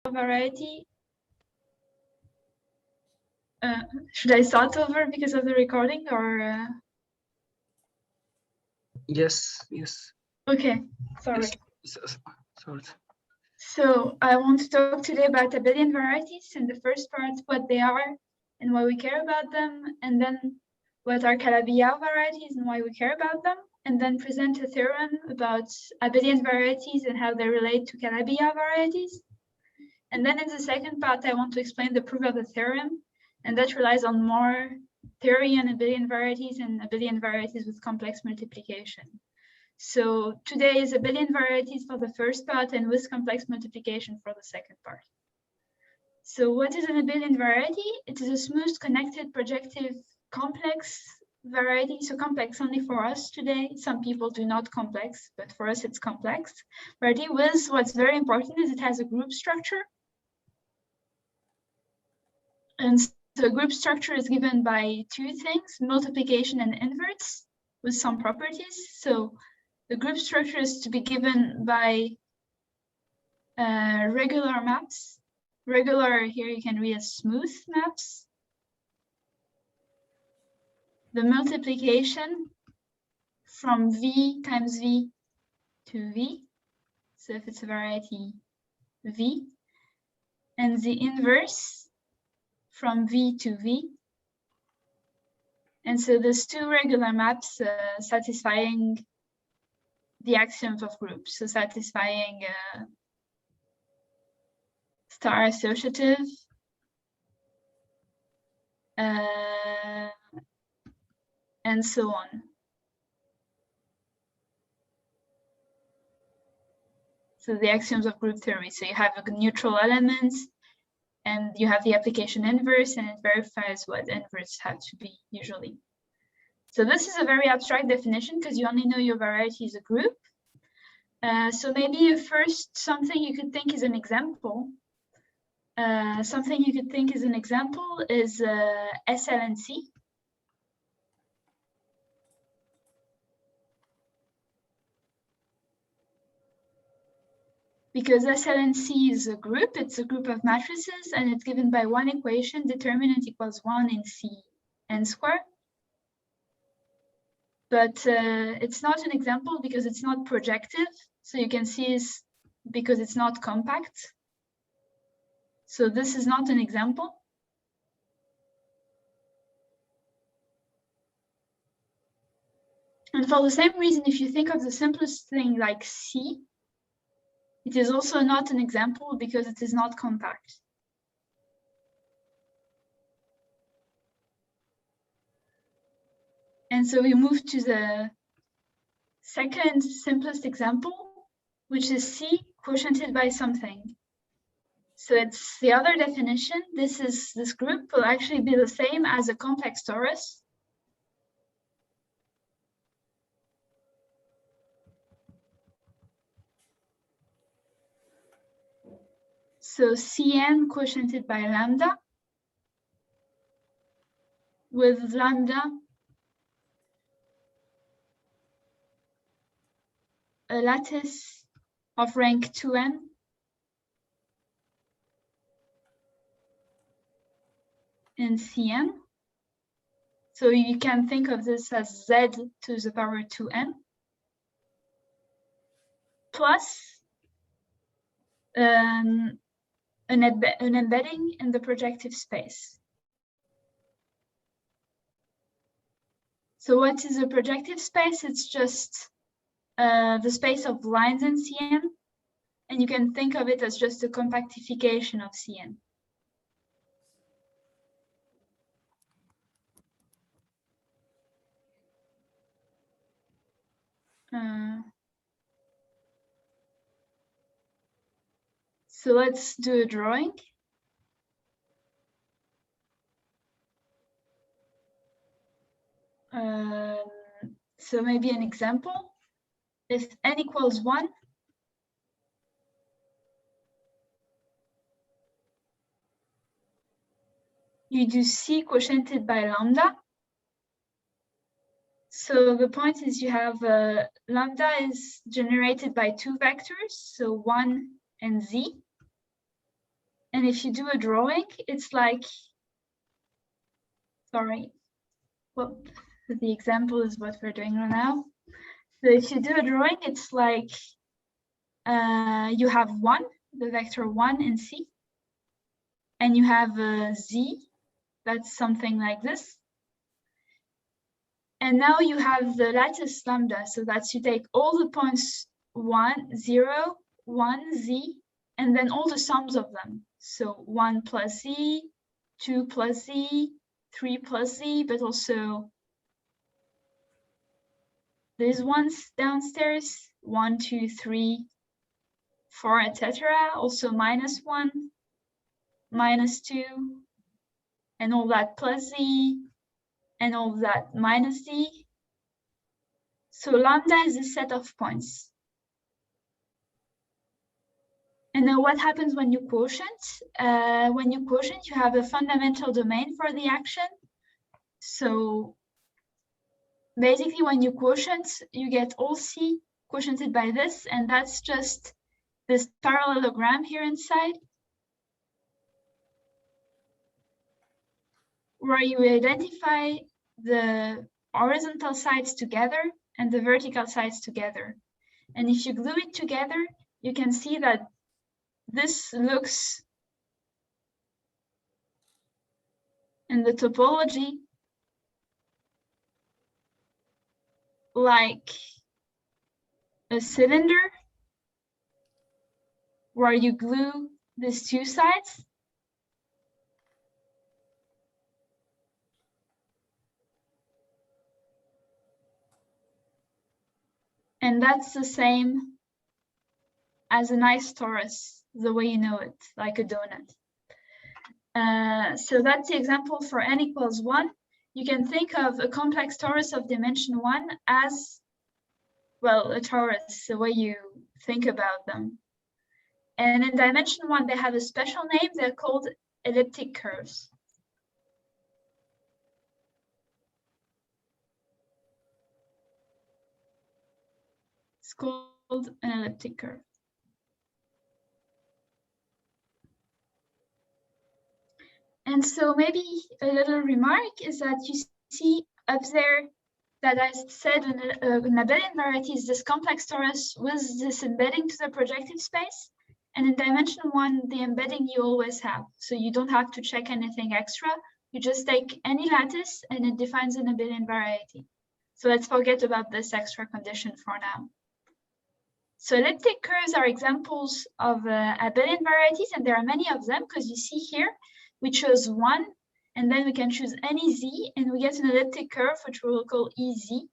variety. Should I start over because of the recording, or? Yes. Okay, sorry. Yes. Sorry. So I want to talk today about Abelian varieties. In the first part, what they are and why we care about them, and then what are Calabi-Yau varieties and why we care about them, and then present a theorem about Abelian varieties and how they relate to Calabi-Yau varieties. And then in the second part, I want to explain the proof of the theorem, and that relies on more theory on Abelian varieties and Abelian varieties with complex multiplication. So today is Abelian varieties for the first part and with complex multiplication for the second part. So what is an Abelian variety? It is a smooth, connected, projective, complex variety. So complex only for us today. Some people do not complex, but for us it's complex. Variety with what's very important is it has a group structure. And the group structure is given by two things, multiplication and inverse with some properties. So the group structure is to be given by regular maps. Regular here you can read as smooth maps. The multiplication from V times V to V. So if it's a variety V. And the inverse from V to V. And so there's two regular maps satisfying the axioms of groups, so satisfying star associative, and so on. So the axioms of group theory. So you have a neutral element, and you have the application inverse, and it verifies what inverse have to be usually. So this is a very abstract definition because you only know your variety is a group. So maybe first something you could think is an example. Something you could think is an example is SL and C. Because SL and C is a group, it's a group of matrices, and it's given by one equation, determinant equals 1 in C n squared. But it's not an example because it's not projective. So you can see it's because it's not compact. So this is not an example. And for the same reason, if you think of the simplest thing like C, it is also not an example because it is not compact. And so we move to the second simplest example, which is C quotiented by something. So it's the other definition. This group will actually be the same as a complex torus. So Cn quotiented by lambda, with lambda a lattice of rank 2n in Cn. So you can think of this as z to the power 2n plus an embedding in the projective space. So what is a projective space? It's just the space of lines in Cn, and you can think of it as just a compactification of Cn. So let's do a drawing. So maybe an example. If n equals 1, you do C quotiented by lambda. So the point is you have lambda is generated by two vectors, so 1 and z. And if you do a drawing, it's like, sorry, well, the example is what we're doing right now. So if you do a drawing, it's like you have 1, the vector 1 in C, and you have a Z, that's something like this. And now you have the lattice lambda, so that you take all the points 1, 0, 1, Z, and then all the sums of them. So 1 plus Z, 2 plus Z, 3 plus Z, but also these ones downstairs, 1, 2, 3, 4, etc. Also -1, -2, and all that plus Z, and all that minus Z. So lambda is a set of points. And then what happens when you quotient? When you quotient, you have a fundamental domain for the action. So basically, when you quotient, you get all C quotiented by this, and that's just this parallelogram here inside, where you identify the horizontal sides together and the vertical sides together. And if you glue it together, you can see that this looks in the topology like a cylinder where you glue these two sides. And that's the same as a nice torus, the way you know it, like a donut. So that's the example for n equals 1. You can think of a complex torus of dimension 1 as, well, a torus, the way you think about them. And in dimension 1, they have a special name. They're called elliptic curves. It's called an elliptic curve. And so maybe a little remark is that you see up there that I said in Abelian varieties, this complex torus with this embedding to the projective space. And in dimension 1, the embedding you always have. So you don't have to check anything extra. You just take any lattice and it defines an Abelian variety. So let's forget about this extra condition for now. So elliptic curves are examples of Abelian varieties, and there are many of them, because you see here, we chose 1, and then we can choose any Z, and we get an elliptic curve, which we will call EZ.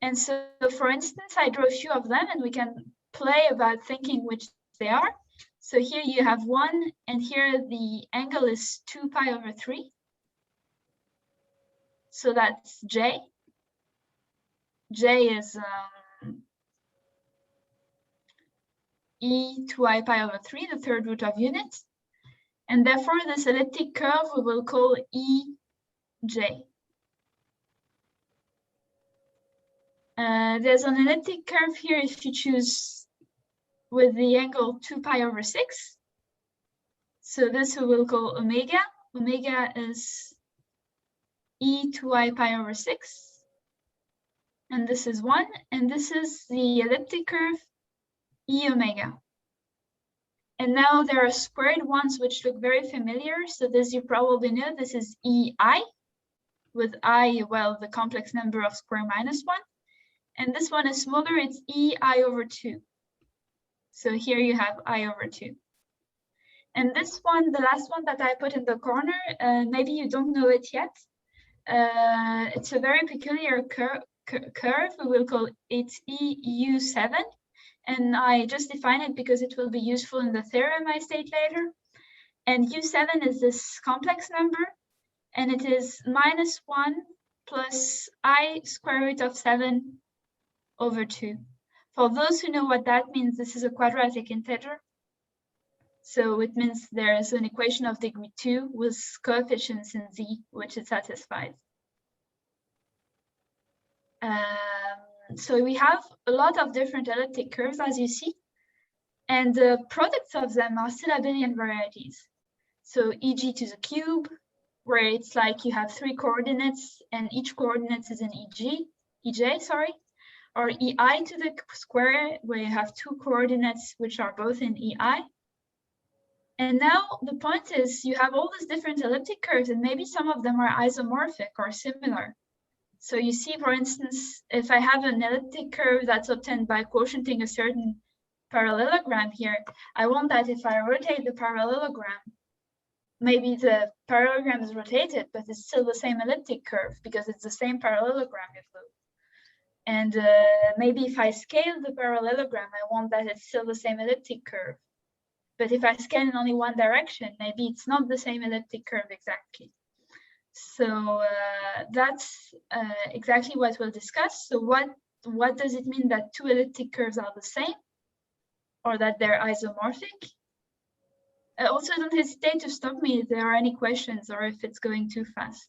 And so, for instance, I draw a few of them, and we can play about thinking which they are. So here you have 1, and here the angle is 2 pi over 3. So that's J. J is E 2i pi over 3, the third root of unit. And therefore, this elliptic curve we will call EJ. There's an elliptic curve here if you choose with the angle 2 pi over 6. So this we will call omega. Omega is E2i pi over 6. And this is 1. And this is the elliptic curve E omega. And now there are squared ones which look very familiar. So this you probably know, this is EI, with I, well, the complex number of square minus 1. And this one is smaller, it's EI over 2. So here you have I over 2. And this one, the last one that I put in the corner, maybe you don't know it yet. It's a very peculiar curve. We will call it EU7. And I just define it because it will be useful in the theorem I state later. And U7 is this complex number, and it is -1 plus I square root of 7 over 2. For those who know what that means, this is a quadratic integer. So it means there is an equation of degree 2 with coefficients in Z, which it satisfies. So we have a lot of different elliptic curves, as you see. And the products of them are still abelian varieties. So eg to the cube, where it's like you have 3 coordinates and each coordinate is an ej, sorry, or ei to the square, where you have 2 coordinates which are both in ei. And now the point is you have all these different elliptic curves, and maybe some of them are isomorphic or similar. So you see, for instance, if I have an elliptic curve that's obtained by quotienting a certain parallelogram here, I want that if I rotate the parallelogram, maybe the parallelogram is rotated, but it's still the same elliptic curve because it's the same parallelogram you flew. And maybe if I scale the parallelogram, I want that it's still the same elliptic curve. But if I scale in only one direction, maybe it's not the same elliptic curve exactly. So that's exactly what we'll discuss. So what does it mean that 2 elliptic curves are the same, or that they're isomorphic? Also, don't hesitate to stop me if there are any questions or if it's going too fast.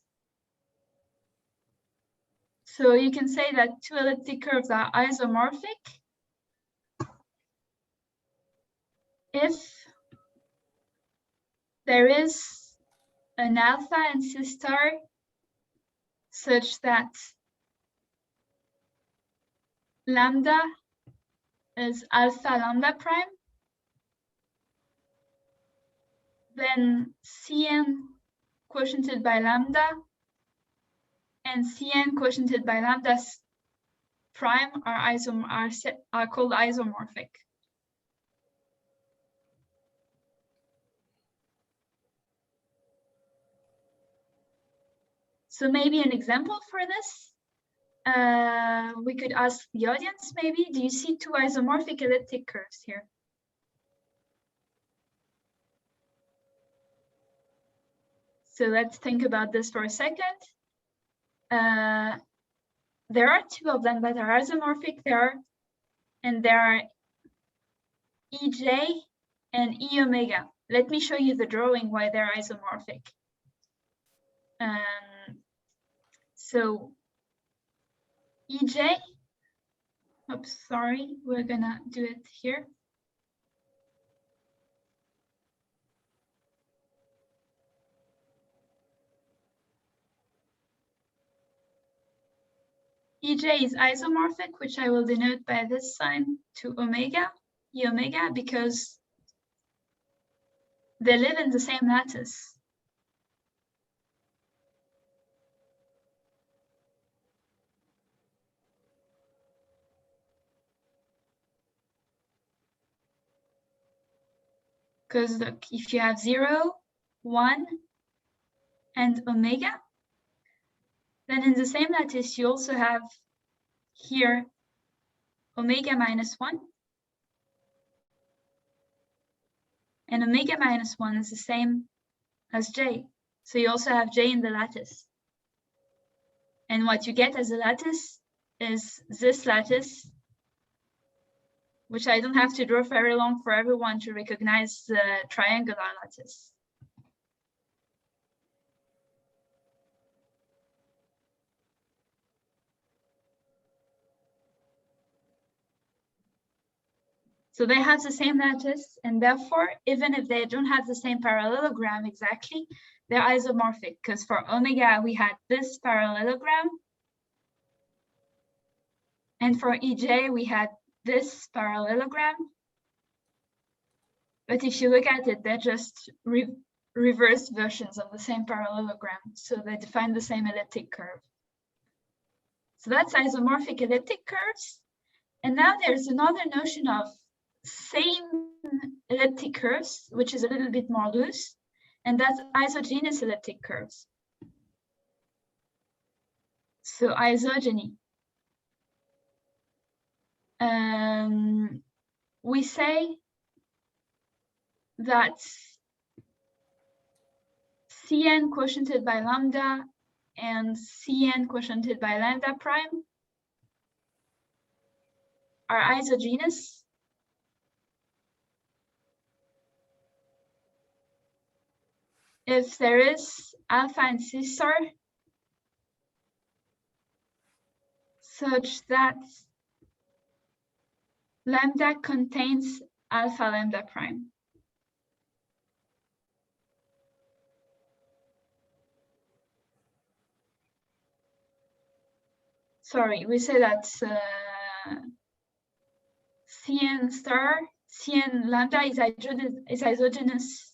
So you can say that 2 elliptic curves are isomorphic if there is an alpha and C star such that lambda is alpha lambda prime, then Cn quotiented by lambda and Cn quotiented by lambda prime are called isomorphic. So maybe an example for this, we could ask the audience maybe, do you see 2 isomorphic elliptic curves here? So let's think about this for a second. There are 2 of them that are isomorphic there, and there are EJ and E omega. Let me show you the drawing why they're isomorphic. So EJ, oops, sorry, we're gonna do it here. EJ is isomorphic, which I will denote by this sign to omega, E omega, because they live in the same lattice. Because look, if you have 0, 1, and omega, then in the same lattice, you also have here omega minus 1. And omega minus 1 is the same as j. So you also have j in the lattice. And what you get as a lattice is this lattice, which I don't have to draw very long for everyone to recognize the triangular lattice. So they have the same lattice, and therefore, even if they don't have the same parallelogram exactly, they're isomorphic, because for omega, we had this parallelogram, and for EJ, we had this parallelogram. But if you look at it, they're just reverse versions of the same parallelogram, so they define the same elliptic curve. So that's isomorphic elliptic curves. And now there's another notion of same elliptic curves, which is a little bit more loose, and that's isogenous elliptic curves. So isogeny. We say that Cn quotiented by lambda and Cn quotiented by lambda prime are isogenous if there is alpha and C star such that lambda contains alpha lambda prime. Sorry, we say that Cn star, Cn lambda is isogenous.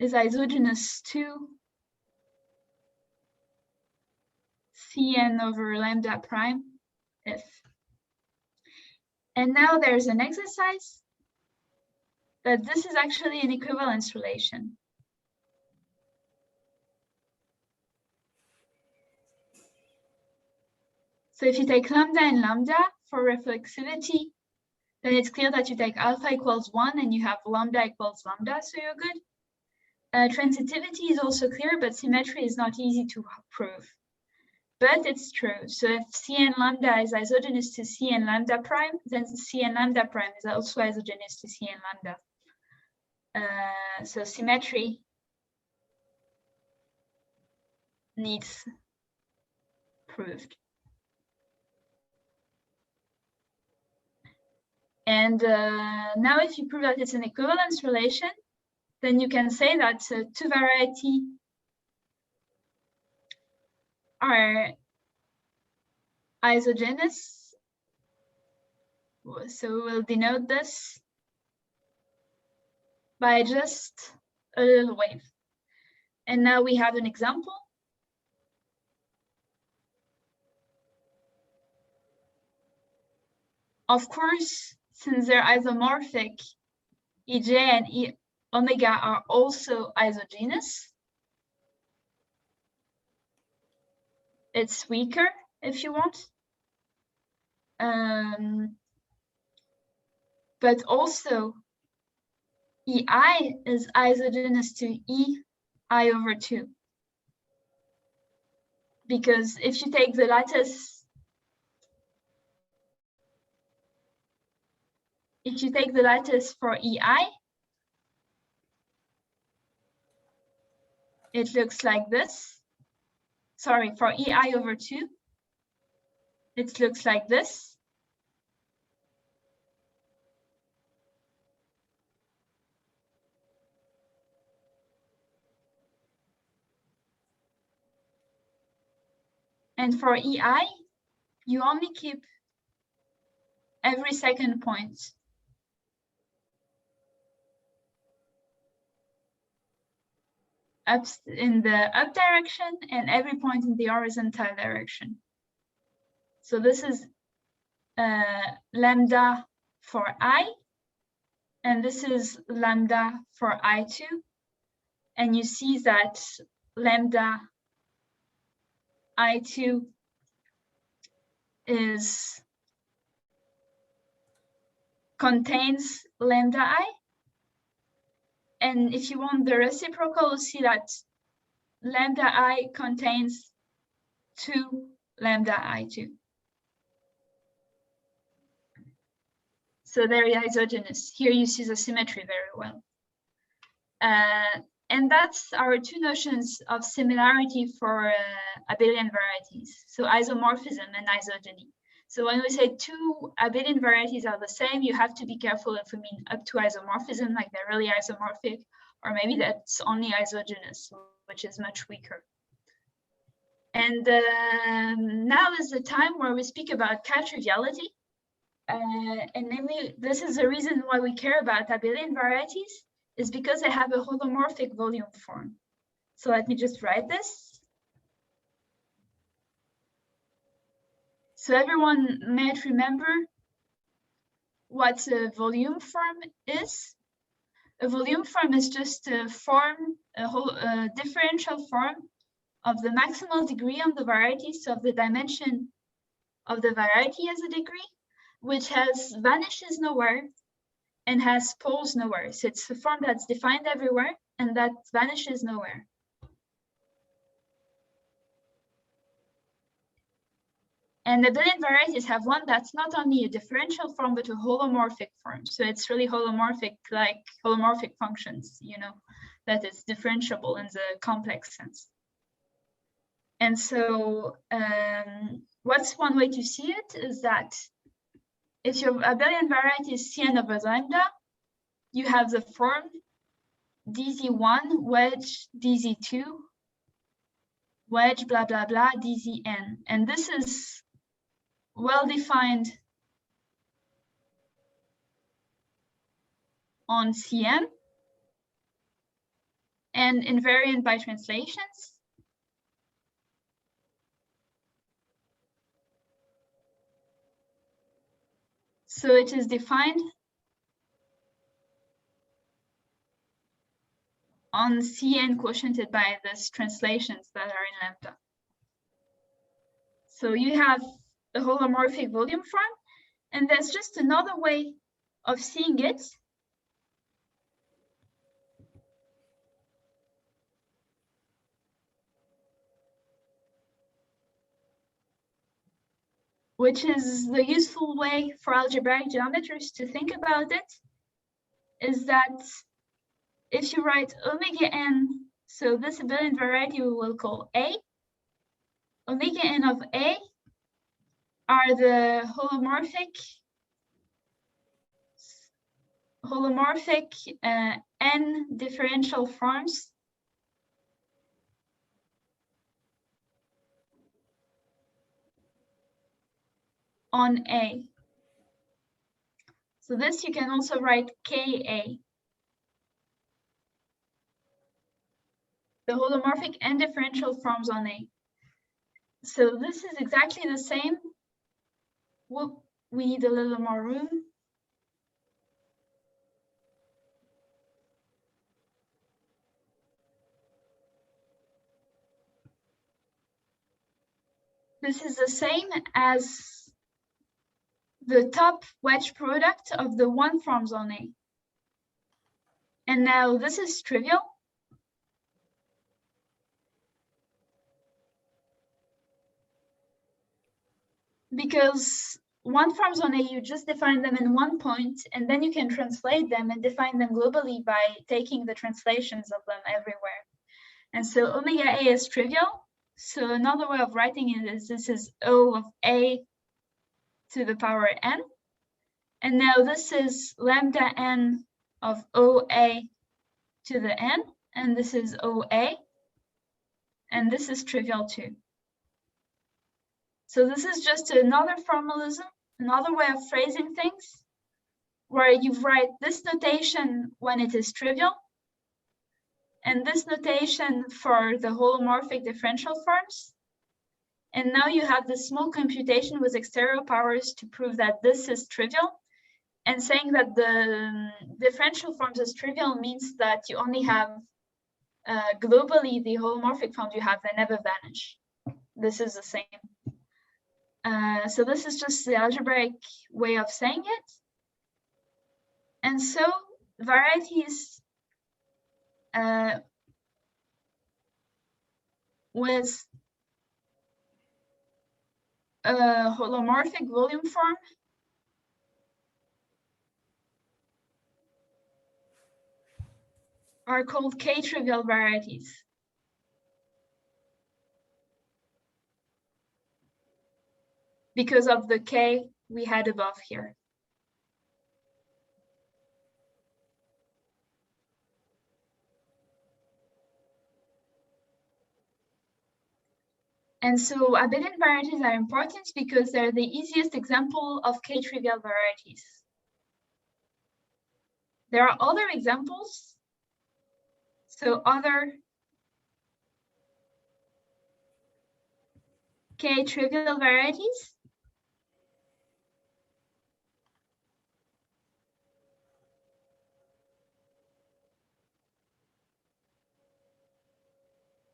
Is isogenous to Cn over lambda prime if. And now there's an exercise that this is actually an equivalence relation. So if you take lambda and lambda for reflexivity, then it's clear that you take alpha equals 1 and you have lambda equals lambda, so you're good. Transitivity is also clear, but symmetry is not easy to prove. But it's true. So if Cn lambda is isogenous to Cn lambda prime, then Cn lambda prime is also isogenous to Cn lambda. So symmetry needs proved. And now if you prove that it's an equivalence relation, then you can say that two varieties are isogenous. So we'll denote this by just a little wave. And now we have an example. Of course, since they're isomorphic, Ej and omega are also isogenous. It's weaker if you want. But also EI is isogenous to EI over 2. Because if you take the lattice, for EI, it looks like this. Sorry, for EI over 2, it looks like this. And for EI, you only keep every second point. Up in the up direction and every point in the horizontal direction. So this is lambda for I, and this is lambda for I2. And you see that lambda I2 contains lambda I. And if you want the reciprocal, you see that lambda I contains 2 lambda I2. So they're isogenous. Here you see the symmetry very well. And that's our two notions of similarity for abelian varieties. So isomorphism and isogeny. So when we say two abelian varieties are the same, you have to be careful if we mean up to isomorphism, like they're really isomorphic, or maybe that's only isogenous, which is much weaker. And now is the time where we speak about K-triviality. And namely, this is the reason why we care about abelian varieties, is because they have a holomorphic volume form. So let me just write this. So everyone might remember what a volume form is. A volume form is just a differential form of the maximal degree on the variety, so of the dimension of the variety as a degree, which vanishes nowhere and has poles nowhere. So it's a form that's defined everywhere and that vanishes nowhere. And abelian varieties have one that's not only a differential form, but a holomorphic form. So it's really holomorphic, like holomorphic functions, you know, that is differentiable in the complex sense. And so what's one way to see it is that if your abelian variety is Cn over lambda, you have the form dz1 wedge dz2 wedge blah blah blah dzn, and this is well defined on Cn and invariant by translations. So it is defined on Cn quotiented by these translations that are in lambda. So you have the holomorphic volume form, and there's just another way of seeing it. Which is the useful way for algebraic geometers to think about it, is that if you write omega n, so this abelian variety we will call A, omega n of A are the holomorphic n differential forms on A. So this you can also write Ka, the holomorphic n differential forms on A. So this is exactly the same. Whoop, we need a little more room. This is the same as the top wedge product of the one forms on A. And now this is trivial. Because one forms on A, you just define them in one point, and then you can translate them and define them globally by taking the translations of them everywhere. And so omega A is trivial. So another way of writing it is this is O of A to the power n. And now this is lambda n of OA to the n, and this is OA, and this is trivial too. So this is just another formalism, another way of phrasing things, where you write this notation when it is trivial, and this notation for the holomorphic differential forms. And now you have this small computation with exterior powers to prove that this is trivial. And saying that the differential forms is trivial means that you only have globally the holomorphic forms you have, they never vanish. This is the same. So this is just the algebraic way of saying it. And so varieties with a holomorphic volume form are called K-trivial varieties. Because of the K we had above here. And so Abelian varieties are important because they're the easiest example of K-trivial varieties. There are other examples. So other K-trivial varieties.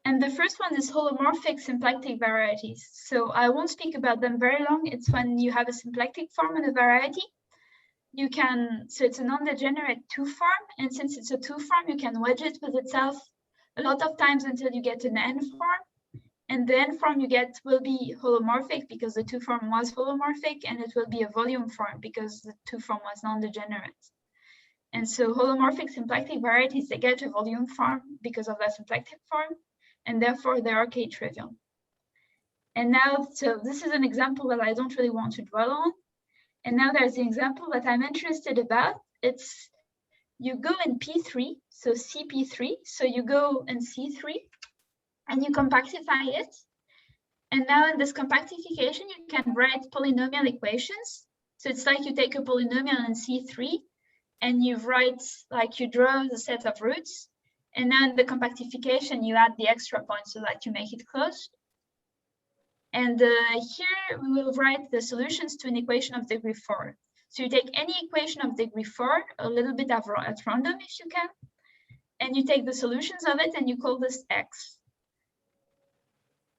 And the first one is holomorphic symplectic varieties. So I won't speak about them very long. It's when you have a symplectic form and a variety. You can, so it's a non-degenerate two form. And since it's a two form, you can wedge it with itself a lot of times until you get an n form. And the n form you get will be holomorphic because the two form was holomorphic, and it will be a volume form because the two form was non-degenerate. And so holomorphic symplectic varieties, they get a volume form because of that symplectic form, and therefore they are K-trivial. And now, so this is an example that I don't really want to dwell on. And now there's the example that I'm interested about. It's you go in P3, so CP3. So you go in C3 and you compactify it. And now in this compactification, you can write polynomial equations. So it's like you take a polynomial in C3 and you write, like you draw the set of roots. And now in the compactification, you add the extra point so that you make it closed. And here we will write the solutions to an equation of degree 4. So you take any equation of degree 4, a little bit at random if you can, and you take the solutions of it and you call this x.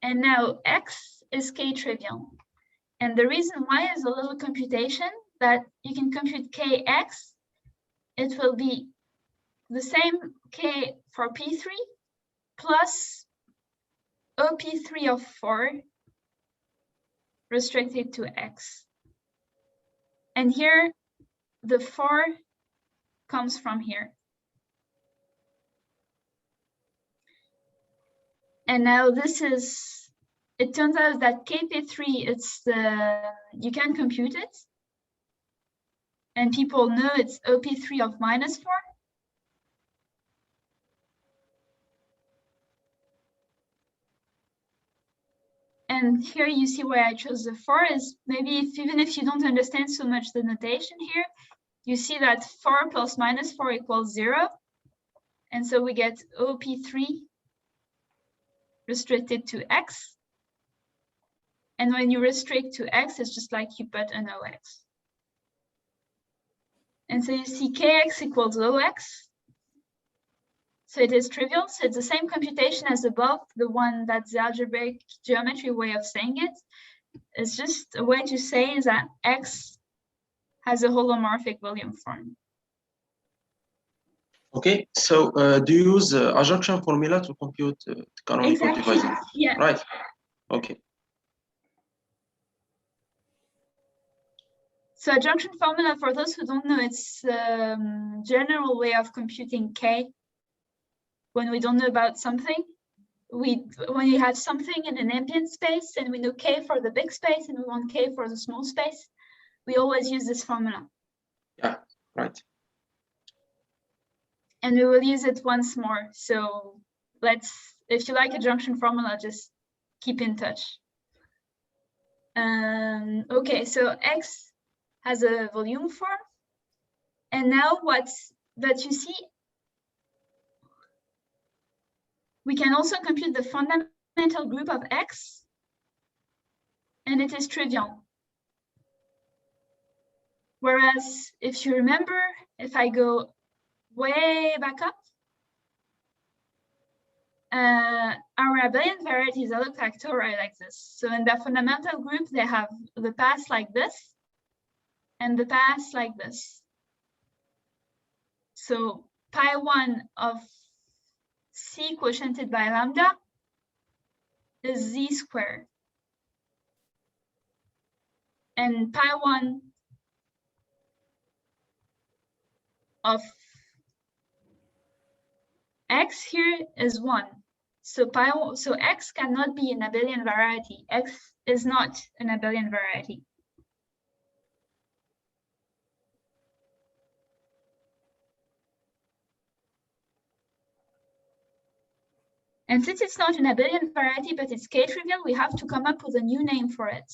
And now x is k-trivial. And the reason why is a little computation that you can compute kx. It will be the same k for P3 plus OP3 of 4 restricted to x. And here, the 4 comes from here. And now this is, it turns out that KP3, it's the, you can compute it. And people know it's OP3 of -4. And here you see why I chose the 4 is maybe even if you don't understand so much the notation here, you see that 4 plus -4 equals 0. And so we get OP3 restricted to x. And when you restrict to x, it's just like you put an OX. And so you see kx equals OX. So it is trivial. So it's the same computation as above, the one that's the algebraic geometry way of saying it. It's just a way to say is that x has a holomorphic volume form. Okay, so do you use a junction formula to compute the canonical divisor? Yeah. Right. Okay. So a junction formula, for those who don't know, it's a general way of computing k. When we don't know about something, when you have something in an ambient space and we know k for the big space and we want k for the small space, we always use this formula. Yeah, right. And we will use it once more. So if you like a junction formula, just keep in touch. Okay, so x has a volume form. And now that you see, we can also compute the fundamental group of x, and it is trivial. Whereas if you remember, if I go way back up, our Abelian varieties look like tori like this. So in the fundamental group, they have the path like this and the path like this. So pi1 of c quotiented by lambda is z squared. And pi1 of x here is 1. So x cannot be an Abelian variety. X is not an Abelian variety. And since it's not an Abelian variety, but it's k-trivial, we have to come up with a new name for it.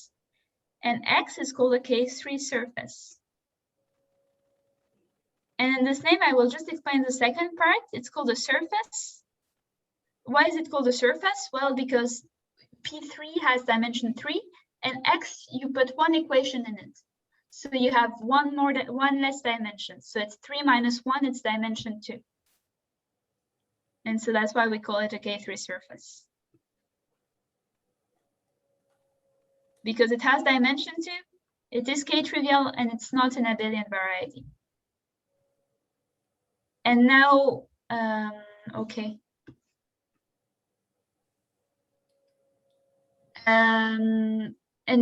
And x is called a K3 surface. And in this name, I will just explain the second part. It's called a surface. Why is it called a surface? Well, because P3 has dimension 3, and x, you put one equation in it. So you have one less dimension. So it's 3 minus 1, it's dimension 2. And so that's why we call it a K3 surface. Because it has dimension 2, it is k-trivial, and it's not an Abelian variety. And now, okay. In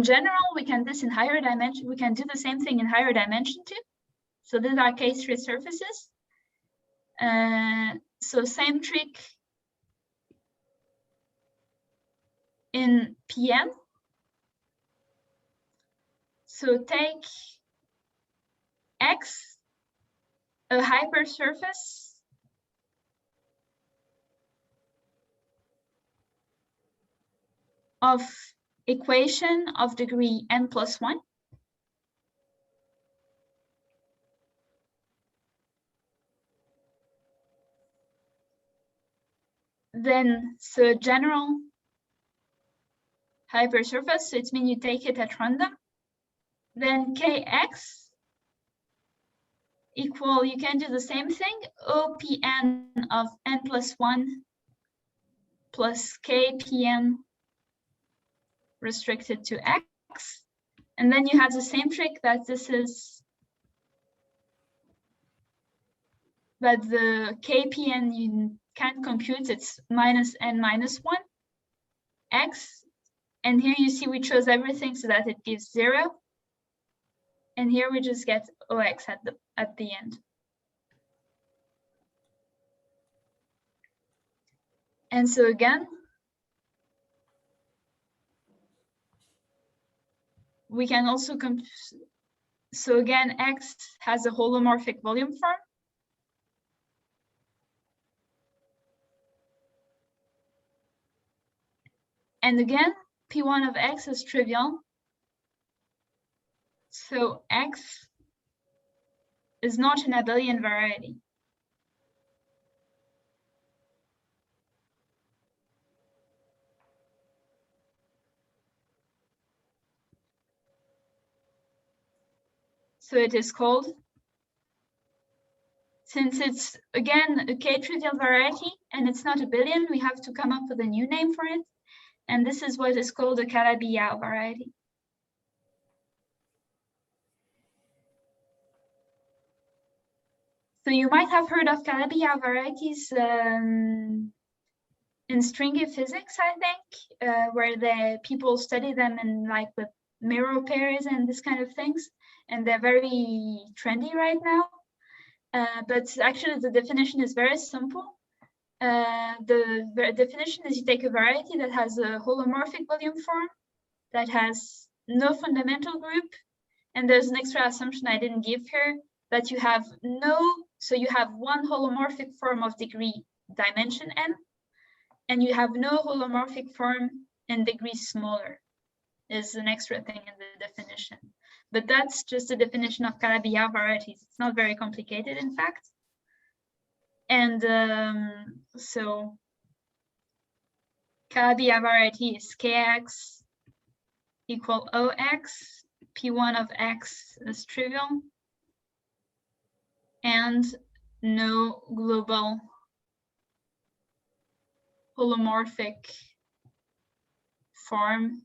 general, we can do this in higher dimension. We can do the same thing in higher dimension too. So these are K3 surfaces. So same trick in Pn. So take X, a hypersurface of equation of degree n+1. Then, so general hypersurface, so it means you take it at random. Then Kx equal, you can do the same thing, OPN of n+1 plus KPN restricted to X. And then you have the same trick that this is, that the KPN you can't compute, it's minus n minus 1 X. And here you see we chose everything so that it gives 0. And here we just get OX at the end. And so again, we can also so again, X has a holomorphic volume form. And again, P1 of X is trivial. So X is not an abelian variety. So it is called, since it's again a K-trivial variety and it's not abelian, we have to come up with a new name for it. And this is what is called a Calabi-Yau variety. So you might have heard of Calabi-Yau varieties in stringy physics, I think, where people study them in like with mirror pairs and this kind of things. And they're very trendy right now. But actually the definition is very simple. The definition is you take a variety that has a holomorphic volume form, that has no fundamental group, and there's an extra assumption I didn't give here, that you have so you have one holomorphic form of degree dimension n, and you have no holomorphic form in degree smaller, is an extra thing in the definition. But that's just a definition of Calabi-Yau varieties. It's not very complicated, in fact. And so Calabi-Yau variety is Kx equal Ox, P1 of X is trivial, and no global holomorphic form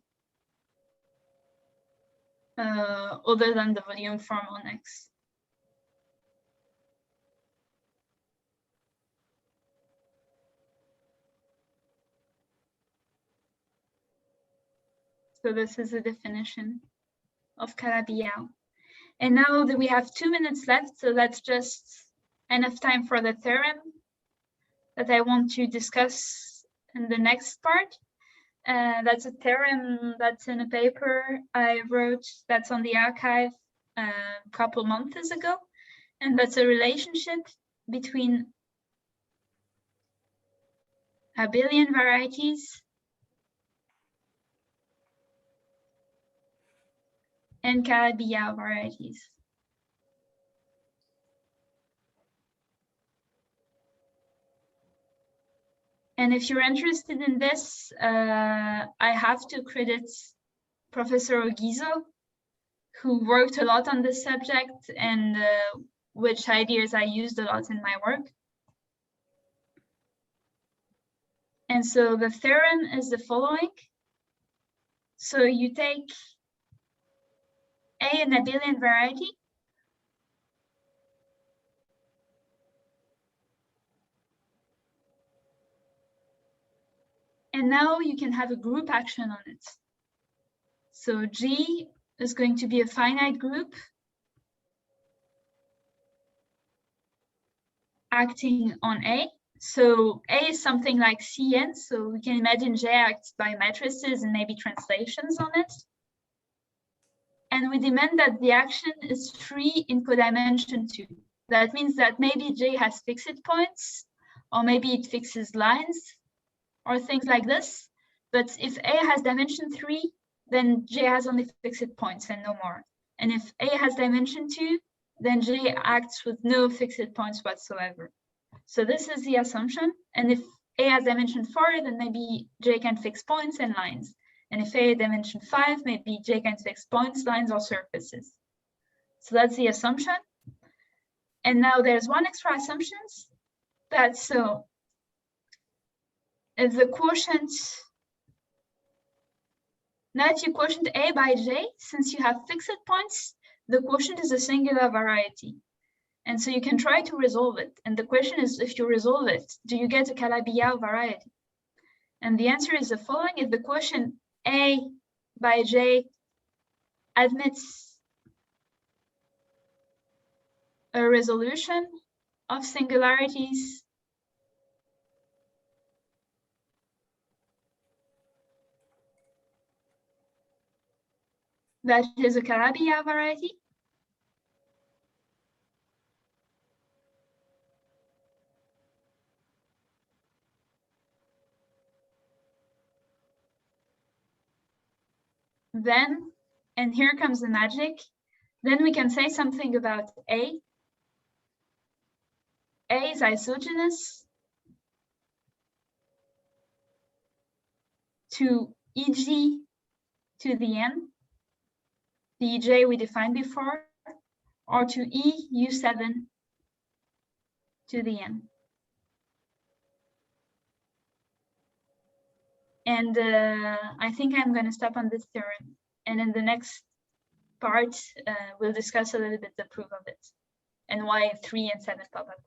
other than the volume form on X. So this is a definition of Calabi-Yau. And now that we have 2 minutes left, so that's just enough time for the theorem that I want to discuss in the next part. That's a theorem that's in a paper I wrote that's on the archive a couple months ago. And that's a relationship between abelian varieties and Calabi-Yau varieties. And if you're interested in this, I have to credit Professor Ogiso, who worked a lot on this subject and which ideas I used a lot in my work. And so the theorem is the following. So you take A, an abelian variety, and now you can have a group action on it. So G is going to be a finite group acting on A. So A is something like Cn, so we can imagine J acts by matrices and maybe translations on it. and we demand that the action is free in codimension 2. That means that maybe J has fixed points, or maybe it fixes lines, or things like this. But if A has dimension 3, then J has only fixed points and no more. And if A has dimension 2, then J acts with no fixed points whatsoever. So this is the assumption. And if A has dimension 4, then maybe J can fix points and lines. And if A has dimension 5, maybe J can fix points, lines, or surfaces. So that's the assumption. And now there's one extra assumption, that so if the quotient, now if you quotient A by J, since you have fixed points, the quotient is a singular variety. And so you can try to resolve it. And the question is, if you resolve it, do you get a Calabi-Yau variety? And the answer is the following: if the quotient A by J admits a resolution of singularities that is a Calabi-Yau variety, then, and here comes the magic, then we can say something about A. A is isogenous to EG to the n, the EJ we defined before, or to EU7 to the n. And I think I'm going to stop on this theorem. And in the next part, we'll discuss a little bit the proof of it and why 3 and 7 pop up.